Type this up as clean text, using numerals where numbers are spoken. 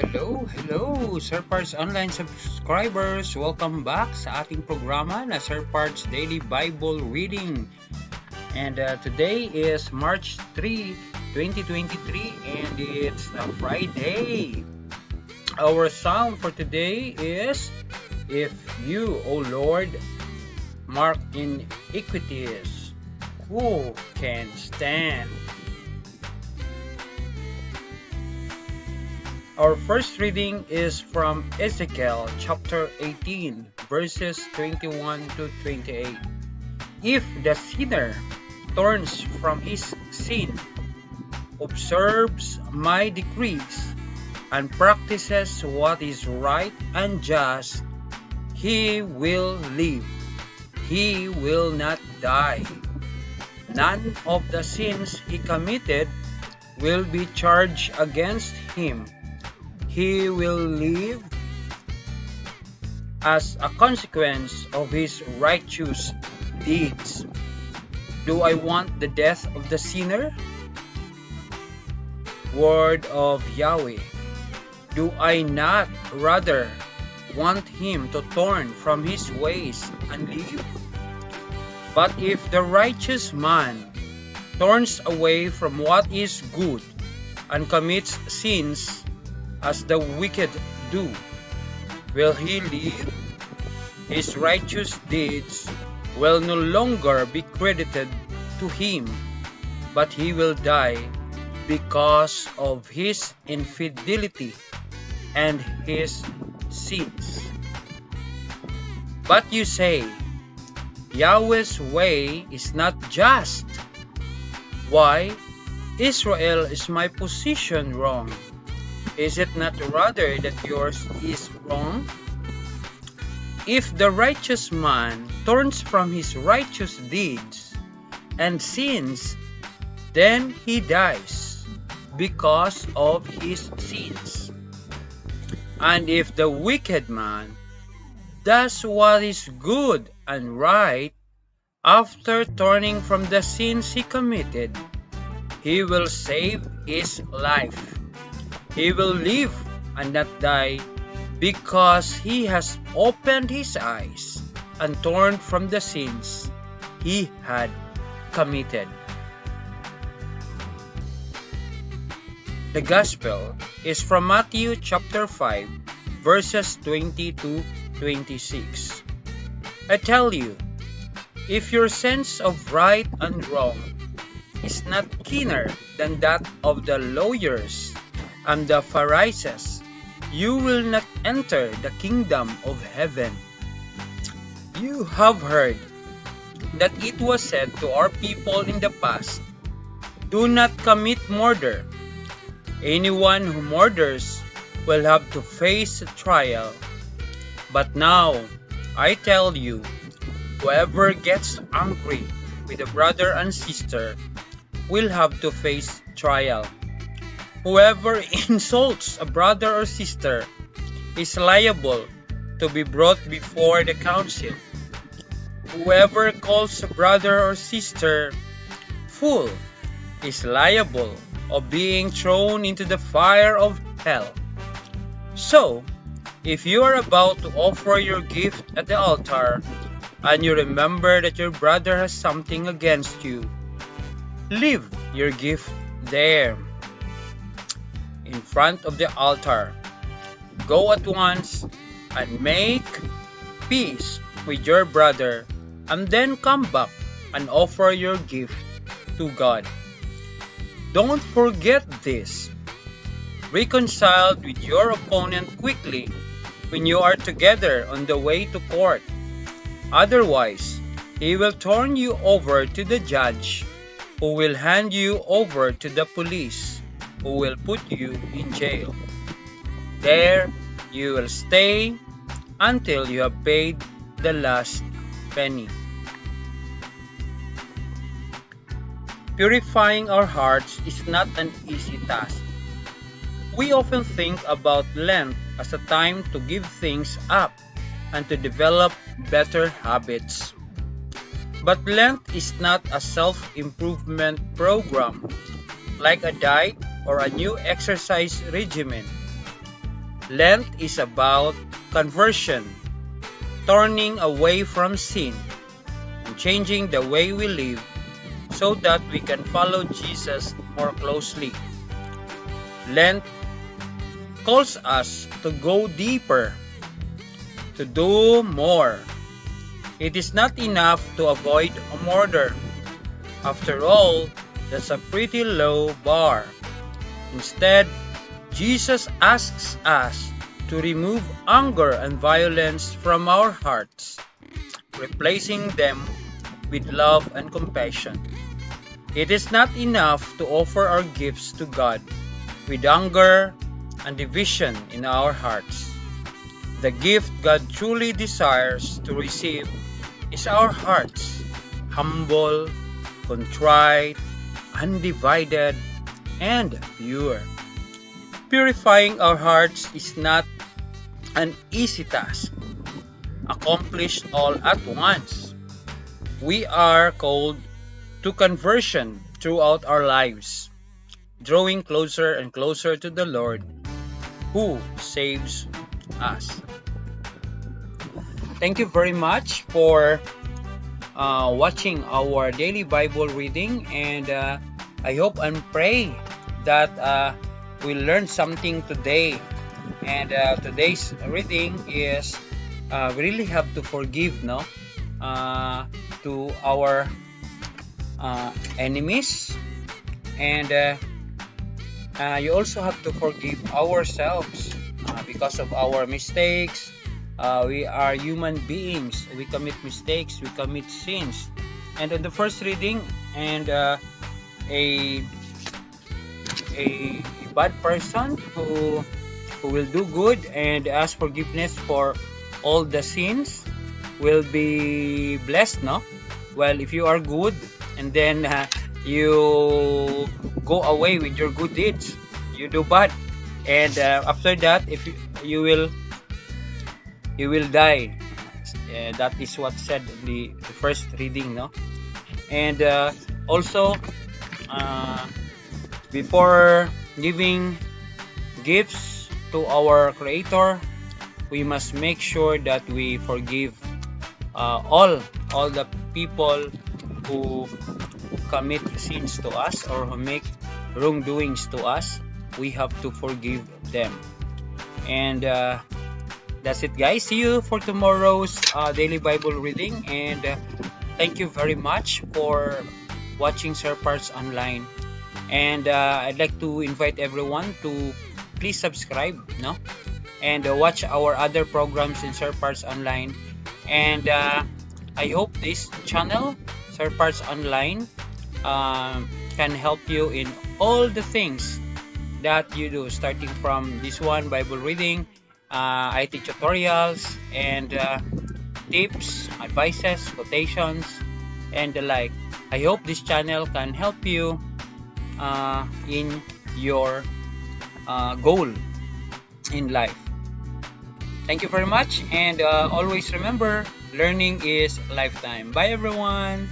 Hello, SirParts online subscribers. Welcome back sa ating programa na SirParts Daily Bible Reading. And today is March 3, 2023 and it's a Friday. Our psalm for today is, "If you, O Lord, mark iniquities, who can stand?" Our first reading is from Ezekiel chapter 18 verses 21 to 28. If the sinner turns from his sin, observes my decrees, and practices what is right and just, he will live. He will not die. None of the sins he committed will be charged against him. He will live as a consequence of his righteous deeds. Do I want the death of the sinner? Word of Yahweh. Do I not rather want him to turn from his ways and live? But if the righteous man turns away from what is good and commits sins as the wicked do, will he live? His righteous deeds will no longer be credited to him, but he will die because of his infidelity and his sins. But you say, Yahweh's way is not just. Why, Israel, is my position wrong? Is it not rather that yours is wrong? If the righteous man turns from his righteous deeds and sins, then he dies because of his sins. And if the wicked man does what is good and right after turning from the sins he committed, he will save his life. He will live and not die because he has opened his eyes and turned from the sins he had committed. The Gospel is from Matthew chapter 5 verses 20 to 26. I tell you, if your sense of right and wrong is not keener than that of the lawyers and the Pharisees, you will not enter the kingdom of heaven. You have heard that it was said to our people in the past, do not commit murder. Anyone who murders will have to face a trial. But now, I tell you, whoever gets angry with a brother and sister will have to face trial. Whoever insults a brother or sister is liable to be brought before the council. Whoever calls a brother or sister fool is liable of being thrown into the fire of hell. So, if you are about to offer your gift at the altar and you remember that your brother has something against you, leave your gift there in front of the altar. Go at once and make peace with your brother, and then come back and offer your gift to God. Don't forget this. Reconcile with your opponent quickly when you are together on the way to court. Otherwise, he will turn you over to the judge, who will hand you over to the police, who will put you in jail. There you will stay until you have paid the last penny. Purifying our hearts is not an easy task. We often think about Lent as a time to give things up and to develop better habits. But Lent is not a self-improvement program like a diet or a new exercise regimen. Lent is about conversion, turning away from sin, and changing the way we live so that we can follow Jesus more closely. Lent calls us to go deeper, to do more. It is not enough to avoid murder. After all, that's a pretty low bar. Instead, Jesus asks us to remove anger and violence from our hearts, replacing them with love and compassion. It is not enough to offer our gifts to God with anger and division in our hearts. The gift God truly desires to receive is our hearts, humble, contrite, undivided, and pure. Purifying our hearts is not an easy task, accomplished all at once. We are called to conversion throughout our lives, drawing closer and closer to the Lord who saves us. Thank you very much for watching our daily Bible reading, and I hope and pray that we learned something today. And today's reading is we really have to forgive, no, to our enemies, and you also have to forgive ourselves because of our mistakes. We are human beings. We commit mistakes. We commit sins. And in the first reading, and a bad person who will do good and ask forgiveness for all the sins will be blessed, no? Well, if you are good and then you go away with your good deeds, you do bad, and after that, if you will die. That is what said in the first reading, no? And also, before giving gifts to our Creator, we must make sure that we forgive all the people who commit sins to us or who make wrongdoings to us. We have to forgive them. And that's it, guys. See you for tomorrow's daily Bible reading, and thank you very much for watching SirParts Online. And I'd like to invite everyone to please subscribe, no, and watch our other programs in SirParts Online. And I hope this channel, SirParts Online, can help you in all the things that you do, starting from this one, Bible reading, IT tutorials, and tips, advices, quotations, and the like. I hope this channel can help you in your goal in life. Thank you very much, and always remember, learning is a lifetime. Bye everyone.